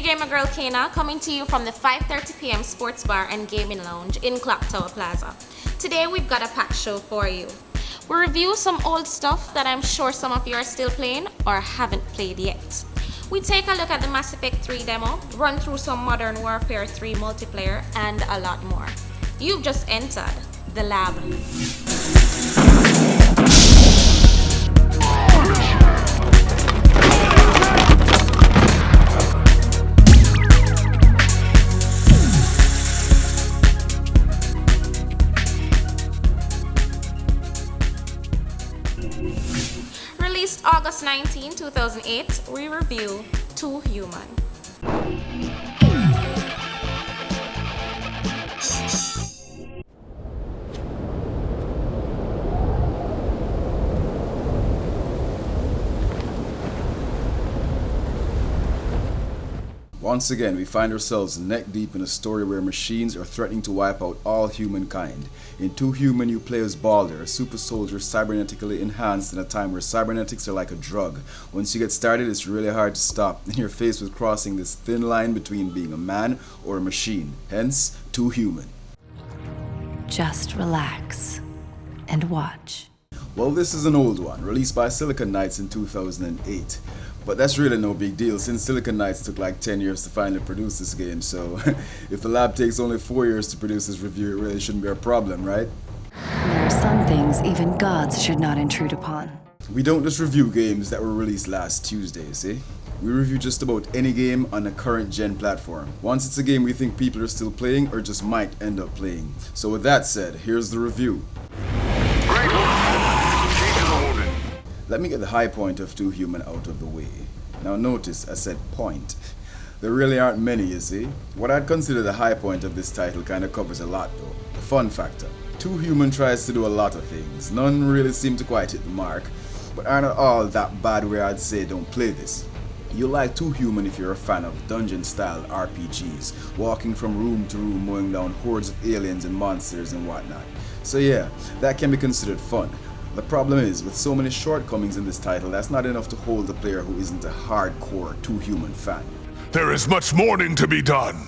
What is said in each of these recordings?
Gamer Girl Kana coming to you from the 5:30 p.m. Sports Bar and Gaming Lounge in Clock Tower Plaza. Today we've got a packed show for you. We'll review some old stuff that I'm sure some of you are still playing or haven't played yet. We take a look at the Mass Effect 3 demo, run through some Modern Warfare 3 multiplayer, and a lot more. You've just entered the lab. Released August 19, 2008, we review Too Human. Once again, we find ourselves neck deep in a story where machines are threatening to wipe out all humankind. In Too Human, you play as Balder, a super soldier cybernetically enhanced in a time where cybernetics are like a drug. Once you get started, it's really hard to stop, and you're faced with crossing this thin line between being a man or a machine. Hence, Too Human. Just relax and watch. Well, this is an old one, released by Silicon Knights in 2008. But that's really no big deal, since Silicon Knights took like 10 years to finally produce this game, so if the lab takes only 4 years to produce this review, it really shouldn't be a problem, right? There are some things even gods should not intrude upon. We don't just review games that were released last Tuesday, see? We review just about any game on a current gen platform. Once it's a game we think people are still playing or just might end up playing. So with that said, here's the review. Let me get the high point of Too Human out of the way. Now notice, I said point. There really aren't many, you see. What I'd consider the high point of this title kind of covers a lot though. The fun factor. Too Human tries to do a lot of things. None really seem to quite hit the mark, but aren't all that bad where I'd say don't play this. You'll like Too Human if you're a fan of dungeon-style RPGs, walking from room to room mowing down hordes of aliens and monsters and whatnot. So yeah, that can be considered fun. The problem is, with so many shortcomings in this title, that's not enough to hold the player who isn't a hardcore Too Human fan. There is much mourning to be done.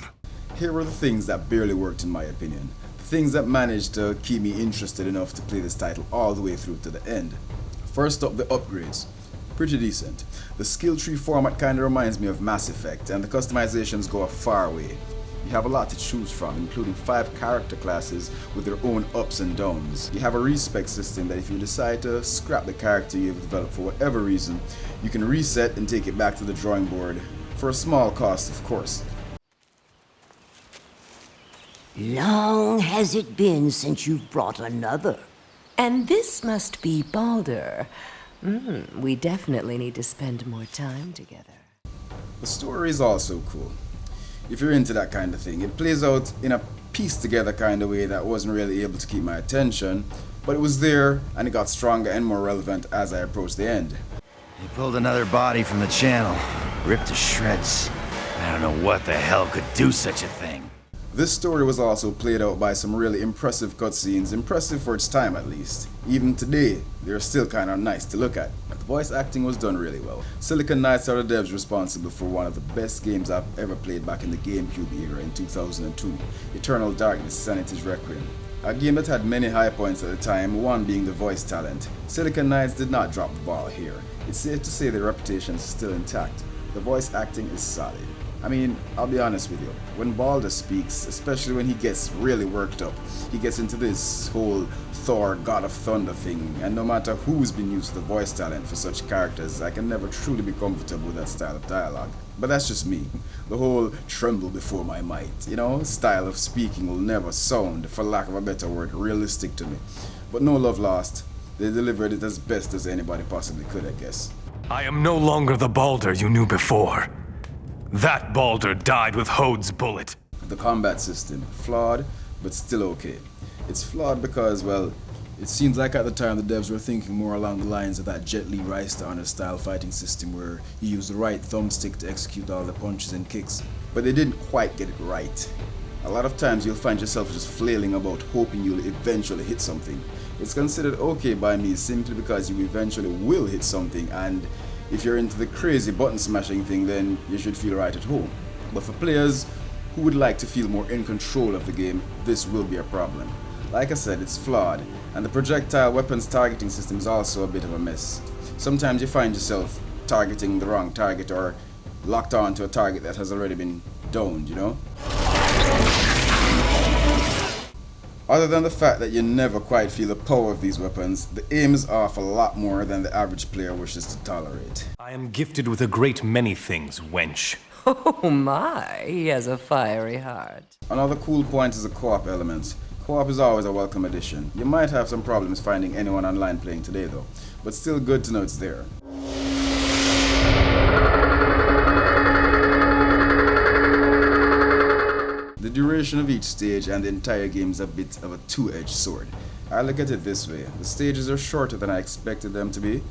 Here were the things that barely worked in my opinion. Things that managed to keep me interested enough to play this title all the way through to the end. First up, the upgrades. Pretty decent. The skill tree format kinda reminds me of Mass Effect, and the customizations go a far way. You have a lot to choose from, including 5 character classes with their own ups and downs. You have a respec system that if you decide to scrap the character you've developed for whatever reason, you can reset and take it back to the drawing board, for a small cost of course. Long has it been since you've brought another. And this must be Balder. We definitely need to spend more time together. The story is also cool. If you're into that kind of thing, it plays out in a pieced together kind of way that wasn't really able to keep my attention, but it was there and it got stronger and more relevant as I approached the end. They pulled another body from the channel, ripped to shreds. I don't know what the hell could do such a thing. This story was also played out by some really impressive cutscenes, impressive for its time at least. Even today, they're still kinda nice to look at. The voice acting was done really well. Silicon Knights are the devs responsible for one of the best games I've ever played back in the GameCube era in 2002, Eternal Darkness: Sanity's Requiem. A game that had many high points at the time, one being the voice talent. Silicon Knights did not drop the ball here. It's safe to say their reputation is still intact. The voice acting is solid. I mean, I'll be honest with you, when Balder speaks, especially when he gets really worked up, he gets into this whole Thor, God of Thunder thing, and no matter who's been used to the voice talent for such characters, I can never truly be comfortable with that style of dialogue. But that's just me. The whole tremble before my might, style of speaking will never sound, for lack of a better word, realistic to me. But no love lost. They delivered it as best as anybody possibly could, I guess. I am no longer the Balder you knew before. That Balder died with Hode's bullet. The combat system, flawed, but still okay. It's flawed because, well, it seems like at the time the devs were thinking more along the lines of that Jet Li Rise to Honor style fighting system where you use the right thumbstick to execute all the punches and kicks. But they didn't quite get it right. A lot of times you'll find yourself just flailing about hoping you'll eventually hit something. It's considered okay by me simply because you eventually will hit something, and if you're into the crazy button smashing thing, then you should feel right at home. But for players who would like to feel more in control of the game, this will be a problem. Like I said, it's flawed, and the projectile weapons targeting system is also a bit of a mess. Sometimes you find yourself targeting the wrong target or locked on to a target that has already been downed, you know? Other than the fact that you never quite feel the power of these weapons, the aim is off a lot more than the average player wishes to tolerate. I am gifted with a great many things, wench. Oh my, he has a fiery heart. Another cool point is the co-op element. Co-op is always a welcome addition. You might have some problems finding anyone online playing today though, but still good to know it's there. The duration of each stage and the entire game is a bit of a two-edged sword. I look at it this way: the stages are shorter than I expected them to be,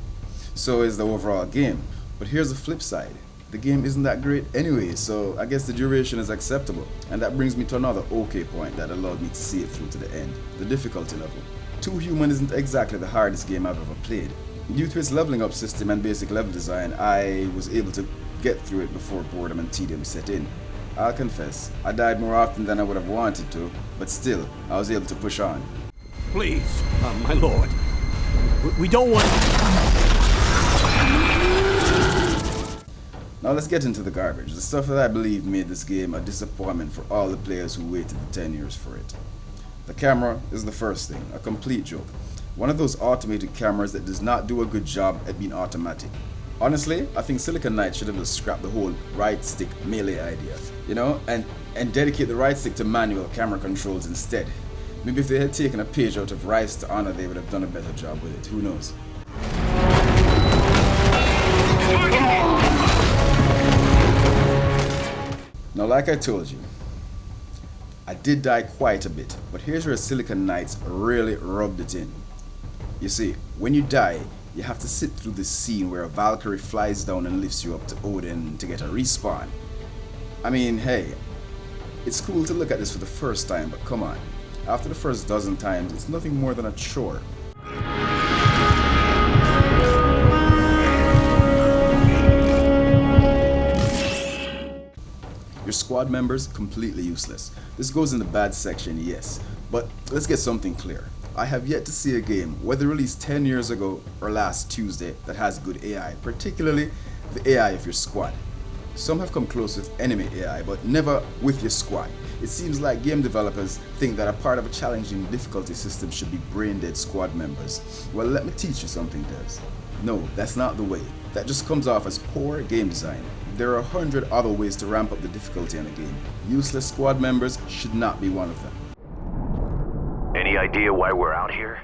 so is the overall game. But here's the flip side. The game isn't that great anyway, so I guess the duration is acceptable. And that brings me to another okay point that allowed me to see it through to the end: the difficulty level. 2 Human isn't exactly the hardest game I've ever played. Due to its leveling up system and basic level design, I was able to get through it before boredom and tedium set in. I'll confess, I died more often than I would have wanted to, but still, I was able to push on. Please, my lord. We don't want... Now let's get into the garbage, the stuff that I believe made this game a disappointment for all the players who waited the 10 years for it. The camera is the first thing, a complete joke. One of those automated cameras that does not do a good job at being automatic. Honestly, I think Silicon Knights should have just scrapped the whole right stick melee idea, you know, and dedicate the right stick to manual camera controls instead. Maybe if they had taken a page out of Rise to Honor, they would have done a better job with it, who knows. Now, like I told you, I did die quite a bit, but here's where Silicon Knights really rubbed it in. You see, when you die, you have to sit through this scene where a Valkyrie flies down and lifts you up to Odin to get a respawn. I mean, hey, it's cool to look at this for the first time, but come on. After the first dozen times, it's nothing more than a chore. Your squad members, completely useless. This goes in the bad section, yes, but let's get something clear. I have yet to see a game, whether released 10 years ago or last Tuesday, that has good AI, particularly the AI of your squad. Some have come close with enemy AI, but never with your squad. It seems like game developers think that a part of a challenging difficulty system should be brain-dead squad members. Well, let me teach you something, Devs. No, that's not the way. That just comes off as poor game design. There are 100 other ways to ramp up the difficulty in a game. Useless squad members should not be one of them. Any idea why we're out here?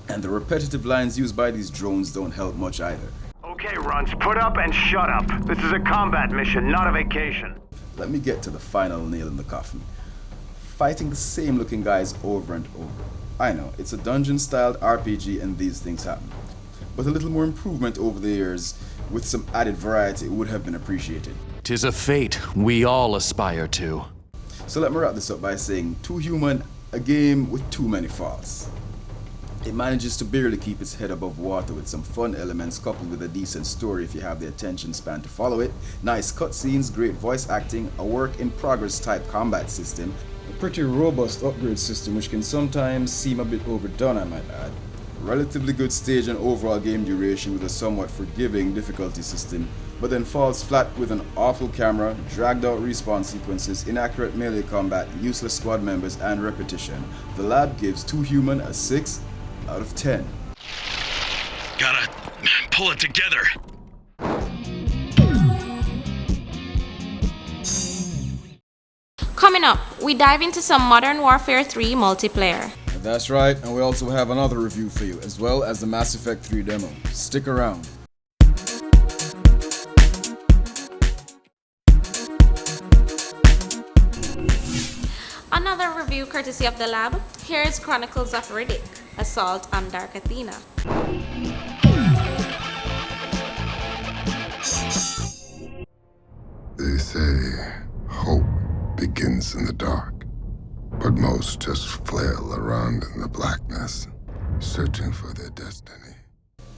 And the repetitive lines used by these drones don't help much either. Okay, Runs, put up and shut up. This is a combat mission, not a vacation. Let me get to the final nail in the coffin. Fighting the same looking guys over and over. I know, it's a dungeon-styled RPG and these things happen. But a little more improvement over the years, with some added variety, would have been appreciated. 'Tis a fate we all aspire to. So let me wrap this up by saying 2 Human, a game with too many faults. It manages to barely keep its head above water with some fun elements coupled with a decent story if you have the attention span to follow it, nice cutscenes, great voice acting, a work-in-progress type combat system, a pretty robust upgrade system which can sometimes seem a bit overdone, I might add, relatively good stage and overall game duration with a somewhat forgiving difficulty system, but then falls flat with an awful camera, dragged out respawn sequences, inaccurate melee combat, useless squad members, and repetition. The lab gives 2 Human a 6 out of 10. Gotta pull it together. Coming up, we dive into some Modern Warfare 3 multiplayer. That's right, and we also have another review for you, as well as the Mass Effect 3 demo. Stick around. Another review courtesy of the lab. Here's Chronicles of Riddick, Assault on Dark Athena. They say hope begins in the dark, but most just flail around in the blackness, searching for their destiny.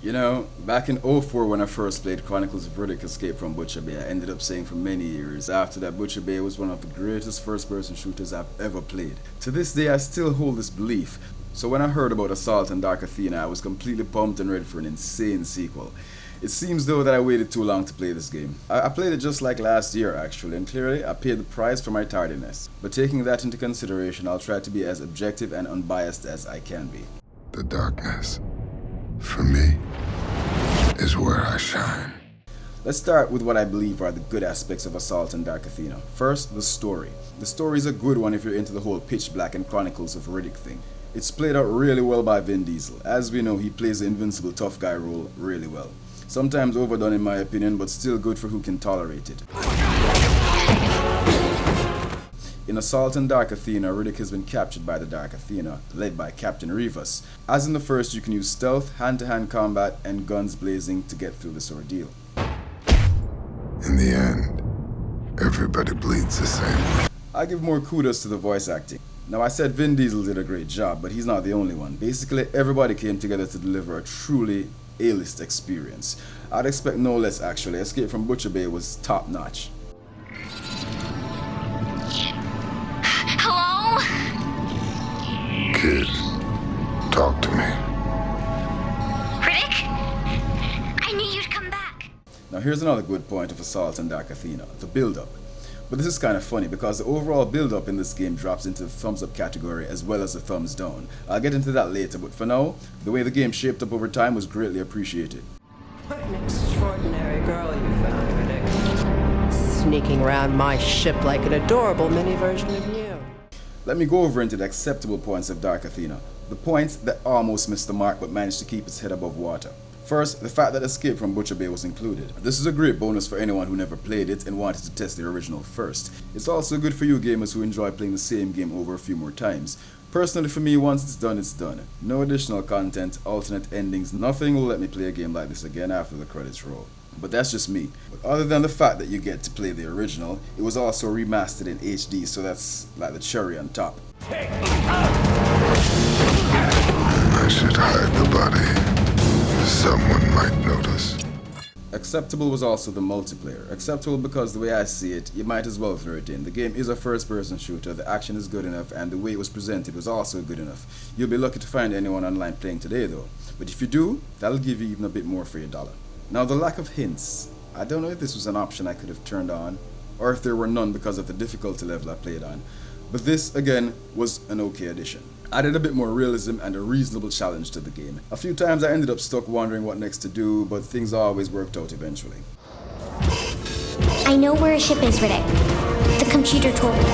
You know, back in '04 when I first played Chronicles of Riddick Escape from Butcher Bay, I ended up saying for many years after that Butcher Bay was one of the greatest first-person shooters I've ever played. To this day I still hold this belief, so when I heard about Assault on Dark Athena I was completely pumped and ready for an insane sequel. It seems though that I waited too long to play this game. I played it just like last year actually, and clearly I paid the price for my tardiness. But taking that into consideration, I'll try to be as objective and unbiased as I can be. The darkness, for me, is where I shine. Let's start with what I believe are the good aspects of Assault on Dark Athena. First, the story. The story is a good one if you're into the whole pitch black and Chronicles of Riddick thing. It's played out really well by Vin Diesel. As we know, he plays the invincible tough guy role really well. Sometimes overdone in my opinion, but still good for who can tolerate it. In Assault on Dark Athena, Riddick has been captured by the Dark Athena, led by Captain Rivas. As in the first, you can use stealth, hand-to-hand combat, and guns blazing to get through this ordeal. In the end, everybody bleeds the same. I give more kudos to the voice acting. Now I said Vin Diesel did a great job, but he's not the only one. Basically, everybody came together to deliver a truly A-list experience. I'd expect no less actually. Escape from Butcher Bay was top-notch. Hello? Kid, talk to me. Riddick? I knew you'd come back. Now here's another good point of Assault on Dark Athena, the build-up. But this is kind of funny because the overall build-up in this game drops into the thumbs-up category as well as the thumbs down. I'll get into that later, but for now, the way the game shaped up over time was greatly appreciated. What an extraordinary girl you found, Riddick. Sneaking around my ship like an adorable mini version of you. Let me go over into the acceptable points of Dark Athena. The points that almost missed the mark but managed to keep its head above water. First, the fact that Escape from Butcher Bay was included. This is a great bonus for anyone who never played it and wanted to test the original first. It's also good for you gamers who enjoy playing the same game over a few more times. Personally for me, once it's done, it's done. No additional content, alternate endings, nothing will let me play a game like this again after the credits roll. But that's just me. But other than the fact that you get to play the original, it was also remastered in HD, so that's like the cherry on top. I should hide the body. Someone might notice. Acceptable was also the multiplayer. Acceptable because the way I see it, you might as well throw it in. The game is a first-person shooter, the action is good enough, and the way it was presented was also good enough. You'll be lucky to find anyone online playing today though. But if you do, that'll give you even a bit more for your dollar. Now the lack of hints. I don't know if this was an option I could have turned on, or if there were none because of the difficulty level I played on. But this, again, was an okay addition. Added a bit more realism and a reasonable challenge to the game. A few times I ended up stuck wondering what next to do, but things always worked out eventually. I know where a ship is, Riddick. The computer told me.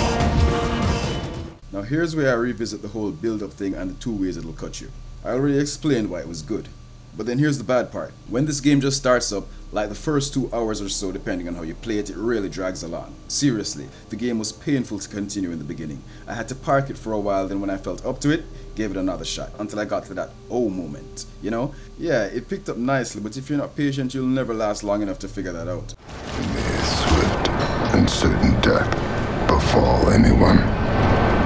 Now here's where I revisit the whole build-up thing and the two ways it'll cut you. I already explained why it was good. But then here's the bad part. When this game just starts up, like the first 2 hours or so, depending on how you play it, it really drags along. Seriously, the game was painful to continue in the beginning. I had to park it for a while, then when I felt up to it, gave it another shot, until I got to that oh moment, you know? Yeah, it picked up nicely, but if you're not patient, you'll never last long enough to figure that out. May swift and certain death befall anyone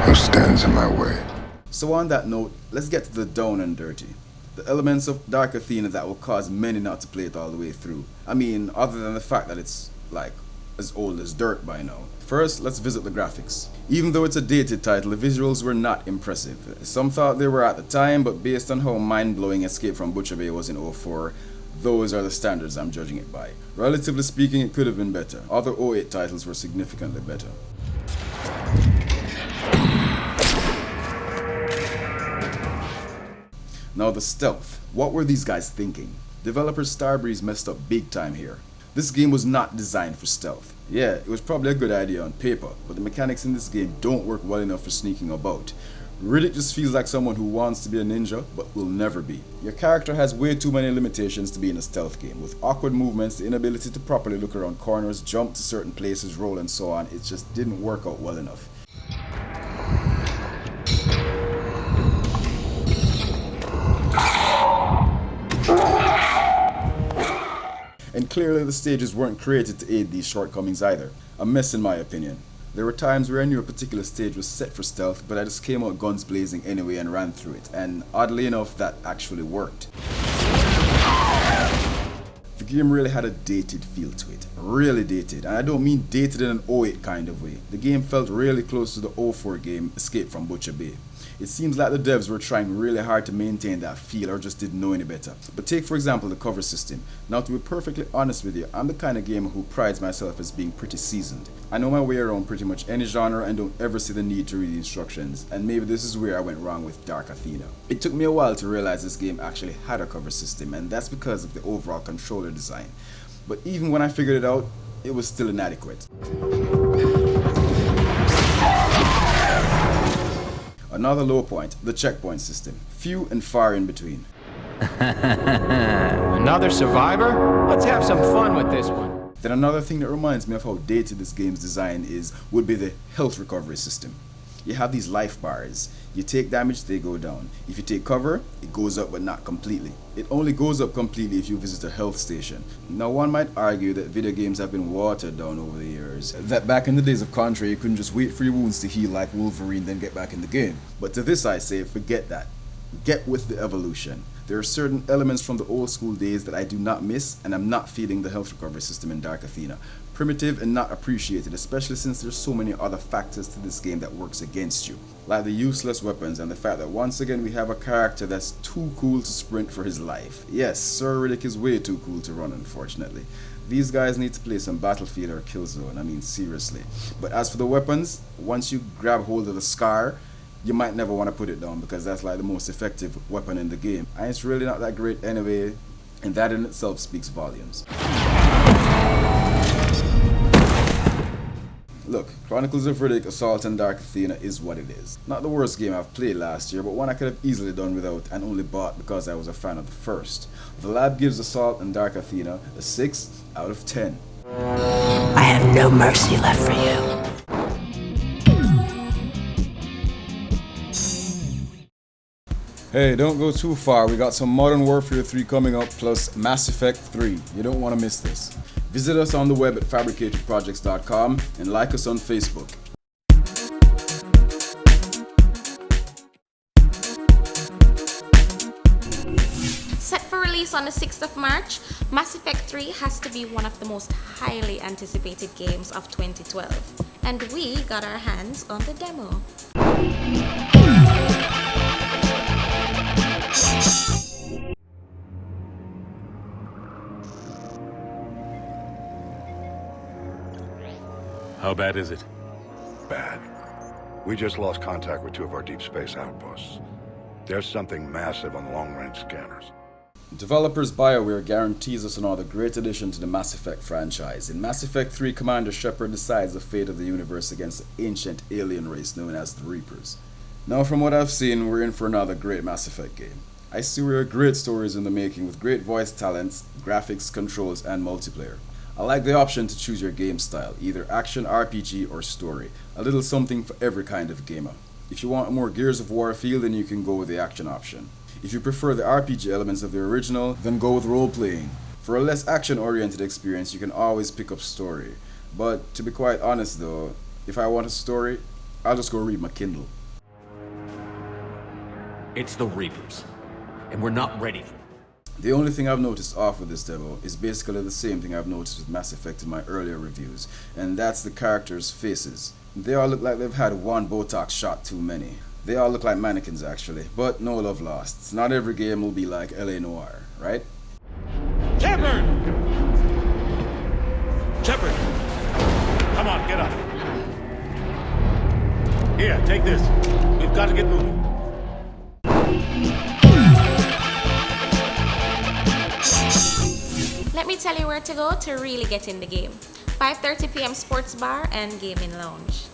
who stands in my way. So on that note, let's get to the down and dirty. The elements of Dark Athena that will cause many not to play it all the way through. I mean, other than the fact that it's, like, as old as dirt by now. First, let's visit the graphics. Even though it's a dated title, the visuals were not impressive. Some thought they were at the time, but based on how mind-blowing Escape from Butcher Bay was in '04, those are the standards I'm judging it by. Relatively speaking, it could have been better. Other '08 titles were significantly better. Now the stealth. What were these guys thinking? Developer Starbreeze messed up big time here. This game was not designed for stealth. Yeah, it was probably a good idea on paper, but the mechanics in this game don't work well enough for sneaking about. Riddick just feels like someone who wants to be a ninja, but will never be. Your character has way too many limitations to be in a stealth game. With awkward movements, the inability to properly look around corners, jump to certain places, roll and so on, it just didn't work out well enough. And clearly the stages weren't created to aid these shortcomings either. A mess in my opinion. There were times where I knew a particular stage was set for stealth, but I just came out guns blazing anyway and ran through it, and oddly enough that actually worked. game really had a dated feel to it. Really dated. And I don't mean dated in an 08 kind of way. The game felt really close to the 04 game Escape from Butcher Bay. It seems like the devs were trying really hard to maintain that feel or just didn't know any better. But take for example the cover system. Now to be perfectly honest with you, I'm the kind of gamer who prides myself as being pretty seasoned. I know my way around pretty much any genre and don't ever see the need to read the instructions, and maybe this is where I went wrong with Dark Athena. It took me a while to realize this game actually had a cover system, and that's because of the overall controller design. But even when I figured it out, it was still inadequate. Another low point, the checkpoint system. Few and far in between. Another survivor? Let's have some fun with this one. Then another thing that reminds me of how dated this game's design is would be the health recovery system. You have these life bars. You take damage, they go down. If you take cover, it goes up but not completely. It only goes up completely if you visit a health station. Now one might argue that video games have been watered down over the years. That back in the days of Contra you couldn't just wait for your wounds to heal like Wolverine then get back in the game. But to this I say, forget that. Get with the evolution. There are certain elements from the old school days that I do not miss, and I'm not feeling the health recovery system in Dark Athena. Primitive and not appreciated, especially since there's so many other factors to this game that works against you. Like the useless weapons and the fact that once again we have a character that's too cool to sprint for his life. Yes, Sir Riddick is way too cool to run, unfortunately. These guys need to play some Battlefield or Killzone, I mean seriously. But as for the weapons, once you grab hold of the Scar, you might never want to put it down because that's like the most effective weapon in the game. And it's really not that great anyway, and that in itself speaks volumes. Look, Chronicles of Riddick, Assault and Dark Athena is what it is. Not the worst game I've played last year, but one I could have easily done without and only bought because I was a fan of the first. The lab gives Assault and Dark Athena a 6 out of 10. I have no mercy left for you. Hey, don't go too far. We got some Modern Warfare 3 coming up, plus Mass Effect 3. You don't want to miss this. Visit us on the web at fabricatedprojects.com and like us on Facebook. Set for release on the 6th of March, Mass Effect 3 has to be one of the most highly anticipated games of 2012. And we got our hands on the demo. How bad is it? Bad. We just lost contact with 2 of our deep space outposts. There's something massive on long-range scanners. Developers BioWare guarantees us another great addition to the Mass Effect franchise. In Mass Effect 3, Commander Shepard decides the fate of the universe against the ancient alien race known as the Reapers. Now from what I've seen, we're in for another great Mass Effect game. I see there are great stories in the making with great voice talents, graphics, controls, and multiplayer. I like the option to choose your game style, either action, RPG, or story. A little something for every kind of gamer. If you want a more Gears of War feel, then you can go with the action option. If you prefer the RPG elements of the original, then go with role-playing. For a less action-oriented experience, you can always pick up story. But to be quite honest though, if I want a story, I'll just go read my Kindle. It's the Reapers, and we're not ready for it. The only thing I've noticed off with this demo is basically the same thing I've noticed with Mass Effect in my earlier reviews, and that's the characters' faces. They all look like they've had one Botox shot too many. They all look like mannequins actually, but no love lost. Not every game will be like LA Noire, right? Shepard! Shepard! Come on, get up. Here, take this. We've got to get moving. Let me tell you where to go to really get in the game. 5:30 p.m. Sports Bar and Gaming Lounge.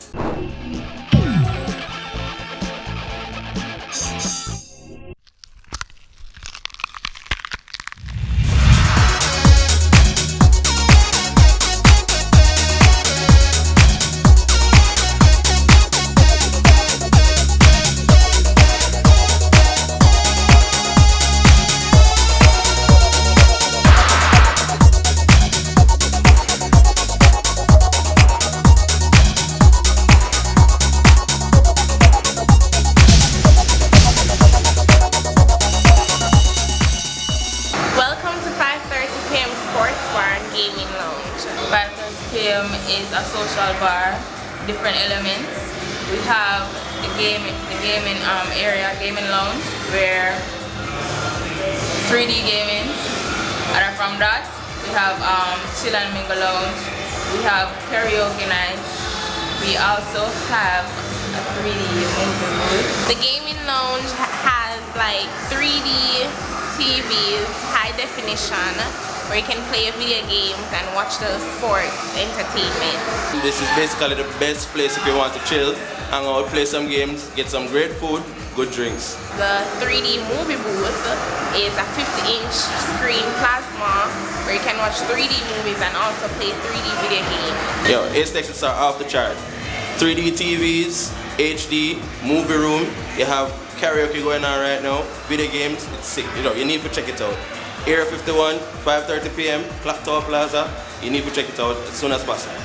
sports bar and gaming lounge. 5:30 p.m. is a social bar, different elements. We have the gaming area, gaming lounge, where 3D gaming. And from that, we have chill and mingle lounge. We have karaoke night. We also have a 3D movie booth. The gaming lounge has like 3D TVs, high definition, where you can play video games and watch the sports entertainment. This is basically the best place if you want to chill, hang out, play some games, get some great food, good drinks. The 3D movie booth is a 50-inch screen plasma where you can watch 3D movies and also play 3D video games. Yo, aesthetics are off the chart. 3D TVs, HD, movie room, you have karaoke going on right now, video games, it's sick, you need to check it out. Area 51, 5:30 p.m., Clock Tower Plaza, you need to check it out as soon as possible.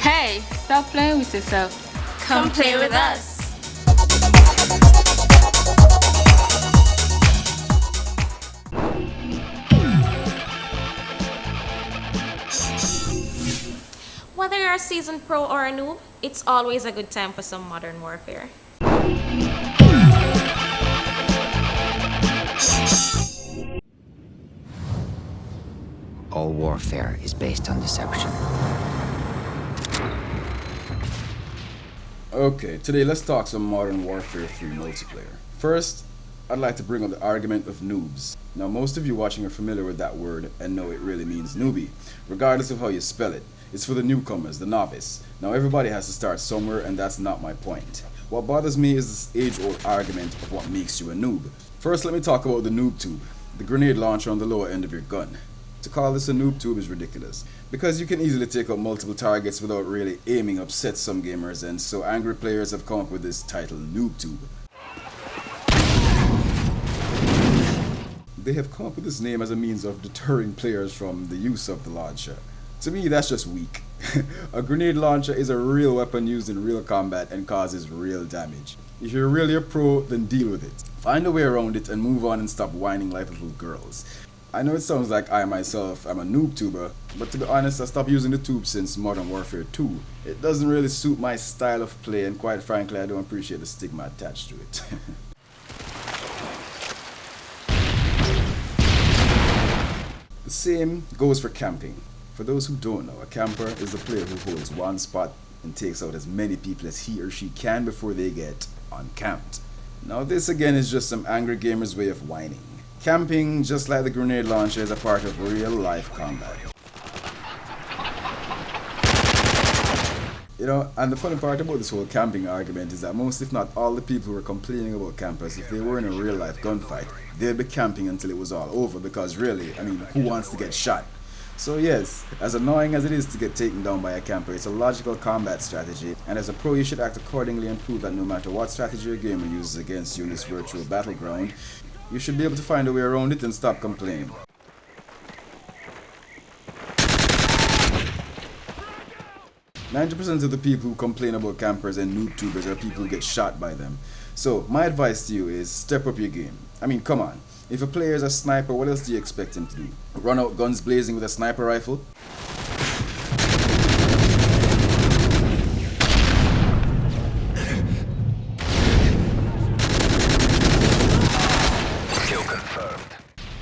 Hey, stop playing with yourself. Come play with us. Whether you're a seasoned pro or a noob, it's always a good time for some Modern Warfare. All warfare is based on deception. Okay, today let's talk some Modern Warfare 3 multiplayer. First, I'd like to bring up the argument of noobs. Now, most of you watching are familiar with that word and know it really means newbie, regardless of how you spell it. It's for the newcomers, the novice. Now, everybody has to start somewhere, and that's not my point. What bothers me is this age-old argument of what makes you a noob. First, let me talk about the noob tube, the grenade launcher on the lower end of your gun. To call this a noob tube is ridiculous, because you can easily take out multiple targets without really aiming upset some gamers, and so angry players have come up with this title, noob tube. They have come up with this name as a means of deterring players from the use of the launcher. To me, that's just weak. A grenade launcher is a real weapon used in real combat and causes real damage. If you're really a pro, then deal with it. Find a way around it and move on and stop whining like little girls. I know it sounds like I myself am a noob tuber, but to be honest, I stopped using the tube since Modern Warfare 2. It doesn't really suit my style of play, and quite frankly, I don't appreciate the stigma attached to it. The same goes for camping. For those who don't know, a camper is a player who holds one spot and takes out as many people as he or she can before they get uncamped. Now this again is just some angry gamers' way of whining. Camping, just like the grenade launcher, is a part of real life combat. You know, and the funny part about this whole camping argument is that most, if not all, the people who were complaining about campers, if they were in a real life gunfight, they'd be camping until it was all over, because really, I mean, who wants to get shot? So yes, as annoying as it is to get taken down by a camper, it's a logical combat strategy, and as a pro you should act accordingly and prove that no matter what strategy a gamer uses against you in this virtual battleground, you should be able to find a way around it and stop complaining. "90% of the people who complain about campers and noob tubers are people who get shot by them. So my advice to you is step up your game. I mean, come on. If a player is a sniper, what else do you expect him to do? Run out guns blazing with a sniper rifle? Kill confirmed.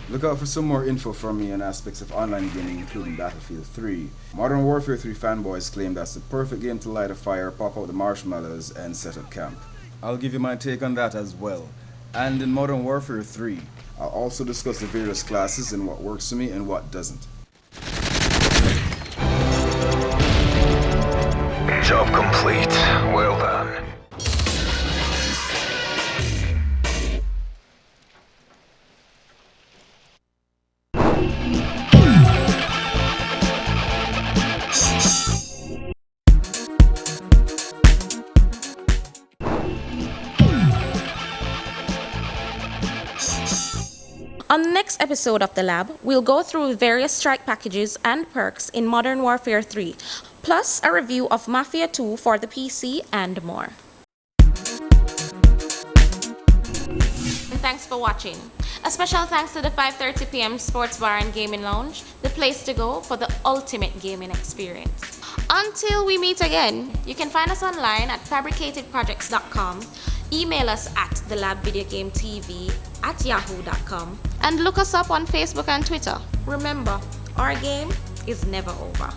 Look out for some more info from me on aspects of online gaming, including Battlefield 3. Modern Warfare 3 fanboys claim that's the perfect game to light a fire, pop out the marshmallows, and set up camp. I'll give you my take on that as well. And in Modern Warfare 3, I'll also discuss the various classes and what works for me and what doesn't. Job complete. Well done. On the next episode of The Lab, we'll go through various strike packages and perks in Modern Warfare 3, plus a review of Mafia 2 for the PC and more. Thanks for watching. A special thanks to the 5:30 p.m. Sports Bar and Gaming Lounge, the place to go for the ultimate gaming experience. Until we meet again, you can find us online at fabricatedprojects.com, email us at thelabvideogametv@yahoo.com, and look us up on Facebook and Twitter. Remember, our game is never over.